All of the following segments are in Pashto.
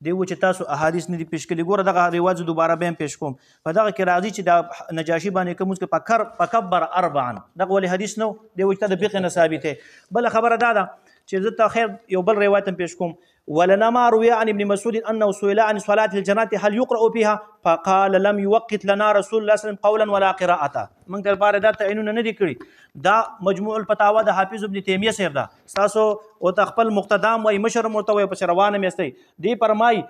دی و چې تاسو احادیث نه دي پیش کړي. ګوره دغه رواج دوباره بیا هم پیش کوم. په دغه کې راځي چې دا نجاشي باندې کوم چې فکبر اربعا، دغه ولې حدیث نو دی و چې د فقه نه ثابت دی. بله خبره دا ده چې زه ته خیر یو بل روایت هم پیش کوم. ولنما روي عن ابن مسعود انه سئل عن صلاه الجنازه هل يقرا فيها فقال لم يوقت لنا رسول الله صلى الله عليه وسلم قولا ولا قراءه. موږ ته لپاره دا تعینونه نه دي کړي. دا مجموع الفتاوا د حافظ ابن تیمیه صاحب ده. تاسو او خپل مقتدام وای مشر مرته وای په روانه مېستئ دی فرمای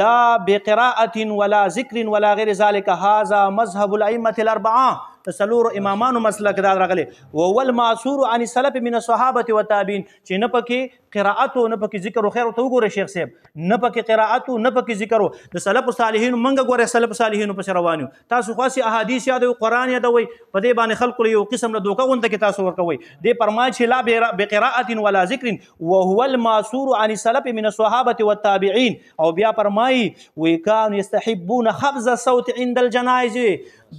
لا بقراءه ولا ذکر ولا غیر ذلك هذا مذهب الائمه الاربعه. تسلور امامان مسلک دا راغلي. وول معصور عن السلف من الصحابه والتابعين چې نه پکې قراءت او نه پکې ذکر او خیر ته وګوره شیخ صاحب، نه پکې قراءت او نه پکې ذکر. د سلف صالحین منګه ګوره سلف صالحین په روانو تاسو خاصي احادیث یاد او قران یادوي په دې باندې خلق یو قسم له دوکه غونډه کې تاسو ورکوي. دې فرمایي چې لا بقراءه ولا ذکر وهو المعصور عن السلف من الصحابه والتابعين. او بیا فرمایي وکانو يستحبون خبز الصوت عند الجنائز.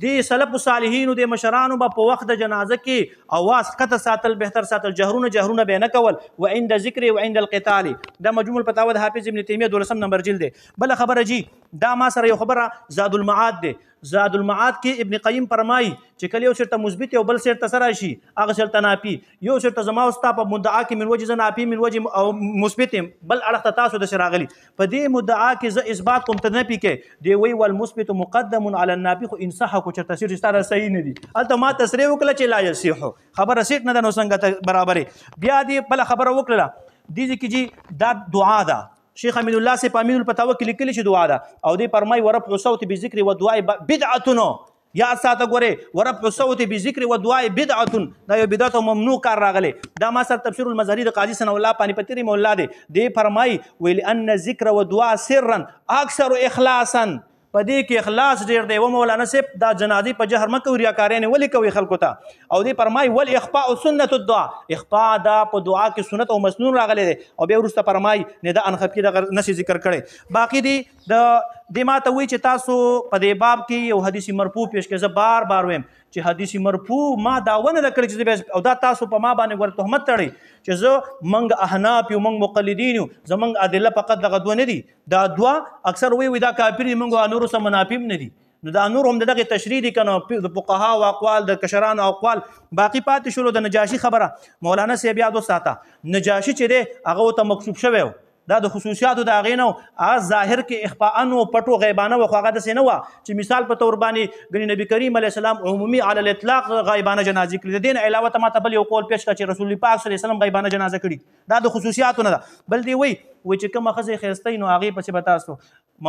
دی سلف صالحین د مشرانو په وخت د جنازه کې اواز قطع ساتل بهتر ساتل، جهرونه به نه کول. و عند ذکر و عند القتال. دا مجموع الفتاوا د حافظ ابن تیمیه 12 نمبر جلد دی. بل خبره جی دا ما سره یو خبره زاد المعاد دی. زاد المعاد کې ابن قیم فرمایي چې کله یو شرط مثبت او بل شرط سره شي هغه شرط نافي. یو شرط زما او ستا په مدعا کې من وجه نافي من وجه او مثبت بل اړخ تاسو د شراغلي په دې مدعا کې ز اثبات کوم ته نه پکې دی وی والمثبت مقدم على النافي. خو ان صح کو چې تفسیر ستاره صحیح نه دي الته ما تصریح وکړه چې لا يصح خبره سیټ نه ده نو څنګه برابرې. بیا دی بل خبره وکړه دي چې جی دا دعا ده. شیخ امین الله سے امین الفتاوا کې لیکلي چې دعا ده او دی فرمای ورفع الصوت بذکر و دعاء بدعه. یا ساته ګوره ورفع الصوت بذکر و دعاء بدعه دا یو بدعت او ممنوع کار راغلی. دا ما سره تفسیر المظهری د قاضی ثنا الله پانی پتری مولا دی فرمای ویل ان ذکر و دعاء سرا اکثر اخلاصا. په دې کې اخلاص ډیر دی. و مولانا صاحب دا جنازې په جهر مکه ریاکاري نه ولي کوي خلکو ته. او دې فرمای ول اخفاء سنت الدعاء. اخفاء دا په دعا کې سنت او مسنون راغلي دی. او بیا ورسته فرمای نه دا ان خفي د نشي ذکر کړي. باقی دی د ما ته وی چې تاسو په دې باب کې یو حدیث مرفوع پیش کړئ. زه بار بار ویم چې حدیث مرفوع ما دا ونه نه کړی چې او دا تاسو په ما باندې ور تهمت تړئ چې زه منګ احناف یو منګ مقلدین یو زمنګ ادله فقط دغه دوه نه دي. دا دوه اکثر وی دا کافر دي منګ نور سره منافیم نه دي. نو دا نور هم دغه تشریح دي کنه د فقها او اقوال د کشران او اقوال. باقی پاتې شلو د نجاشي خبره مولانا صاحب یاد وساته. نجاشي چې دی هغه ته مکشوف شوی دا د خصوصیاتو د هغې نه هغه ظاهر کې اخفاءن و پټو غیبانه و خو هغه داسې نه وه چې مثال په طور باندې ګنې نبي کریم علیه السلام عمومي علی الاطلاق غیبانه جنازې کړي. د دې نه علاوه ته ماته بل یو قول پیش کړه چې رسول پاک صلی الله علیه وسلم غیبانه جنازه کړي. دا د خصوصیاتو نه ده. بل دی وی چې کومه ښځې ښایسته نو هغې پسې به تاسو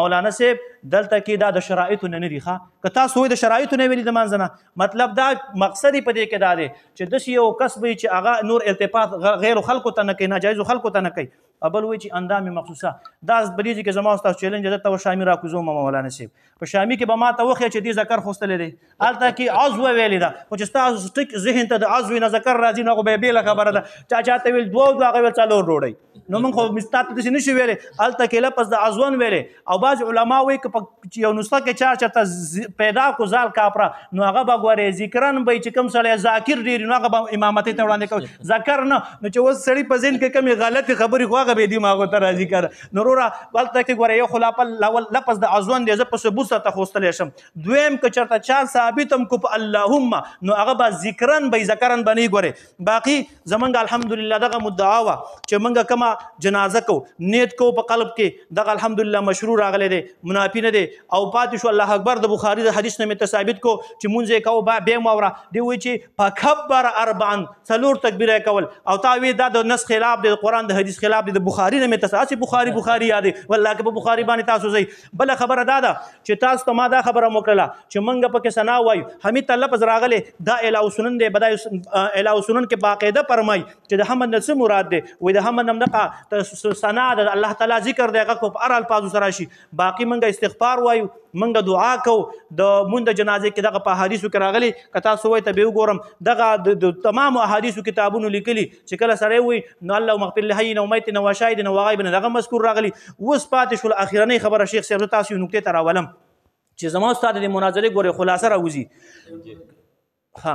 مولانا صاحب دلته کې دا د شرایطو نه دي. ښه که تاسو وایي د شرایطو نه ویلي د منځه نه مطلب دا مقصد یې په دې کې دا دی چې داسې یو کس وي چې هغه نور التفات غیرو خلکو ته نه کوي ناجایزو خلکو ته نه کوي. بل وایي چې اندام مخصوصه دا بلیږي کې زما ستاسو چیلنج ده ته شامي راکوزوم مولانا صاحب په شامي کې به ما ته وښیه چې دې ذکر خوستلی دی هلته کې عضو ویلې ده خو چې ستاسو ټیک ذهن ته د عضو نه ذکر راځي نو خو به یې بېله خبره ده. چاته ویل دوه هغه ویل څلور ډوډۍ نو موږ خو تا ته داسې نشو ویلی. هلته کې لفظ د عضون ویلی او بعض علما وایي که یو نسخه کې چرته پیدا کو زال کاپره نو هغه به ګورې ذکرن به چې کوم سړی ذاکر ډېر نو هغه به امامتۍ ته وړاندې کوي ذکر نه. نو چې اوس سړي په ذهن کې کومې غلطې خبرې خو هغه به یې دماغو ته راځي کړه. نو وروره هلته کې ګوره یو خو لفظ د عضون دی زه په ثبوت سره خوستلی شم. دویم که چرته چا ثابت هم کو په اللهم نو هغه به ذکرن به ذکرن به نه ګورې. باقي زمونږ الحمدلله دغه مدعا وه چې موږ کومه جنازه کو نیت کو په قلب کې دغه الحمدلله مشروع راغلی دی منافي نه دی. او پاتې شو الله اکبر د بخاري د حدیث نه مې ثابت کو چې مونځ یې کوو بیا مو اوره دی وایي چې فکبر اربعا څلور تکبیره کول او تا وی دا د نس خلاف دی د قرآن د حدیث خلاف دی د بخاري نه مې هسې بخاري یادې والله که په بخاري باندې تاسو ځئ. بله خبره دا ده چې تاسو ته ما دا خبره مو کړله چې موږ پکې ثنا وایو حمید ته لفظ راغلی دا الهو سنن دی بدای الهو سنن کې باقاعده فرمایي چې د حمد نه څه مراد دی وایي د حمد نه دغه ثنا د الله تعالی ذکر دی هغه کو په هر الفاظو سره شي. باقي موږ استغفار وایو موږ دعا کو د مونږ د جنازې کې دغه په احادیثو کې راغلي که تاسو وایي ته به وګورم دغه د تمامو احادیثو کتابونو لیکلي چې کله سړی وایي نو اللهم اغفر لحینا ومیتنا وشاهدنا وغایبنا دغه مذکور راغلي. اوس پاتې شول اخرنۍ خبره شیخ صاحب زه تاسو یو نکتې ته راولم چې زما استاد د مناظرې ګورې خلاصه راوځي. ها